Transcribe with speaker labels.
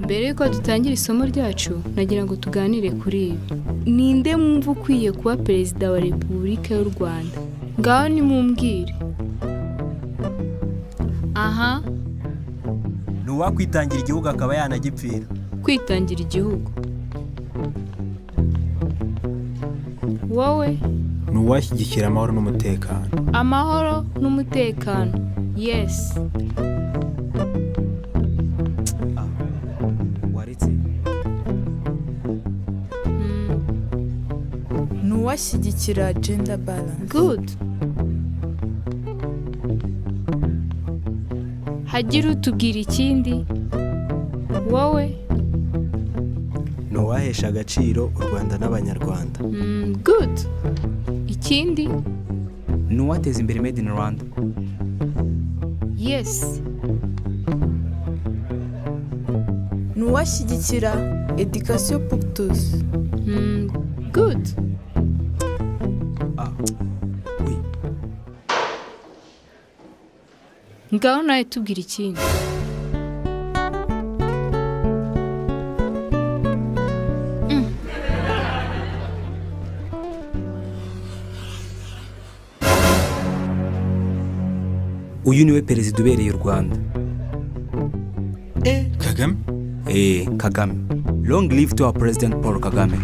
Speaker 1: Mbere yuko dutangira isomo ryacu nagira ngo tuganire kuri ibi. Ninde mwumva ukwiye kuba perezida wa Repubulika y'u Rwanda? Ngaho nimumbwire. Aha.
Speaker 2: Nuwakwitangira igihugu akaba yanagipfira.
Speaker 1: Kwitangira igihugu. Wowe?
Speaker 3: Nuwashyigikira amahoro n'umutekano.
Speaker 1: Amahoro n'umutekano. Yes.
Speaker 4: Nuwashyigikira gender balance.
Speaker 1: Good. Hagira utubwira ikindi. Wowe?
Speaker 2: Nuwahesha agaciro u Rwanda n'Abanyarwanda.
Speaker 1: Good. Ikindi?
Speaker 5: Nuwateza imbere made in Rwanda.
Speaker 1: Yes.
Speaker 4: Nuwashyigikira education pour tous.
Speaker 1: Good.
Speaker 2: Oui.
Speaker 1: Ngaho nawe tubwira ikindi.
Speaker 5: Uyu niwe perezida ubereye u Rwanda.
Speaker 3: Kagame?
Speaker 5: Kagame. Long live to our president Paul Kagame.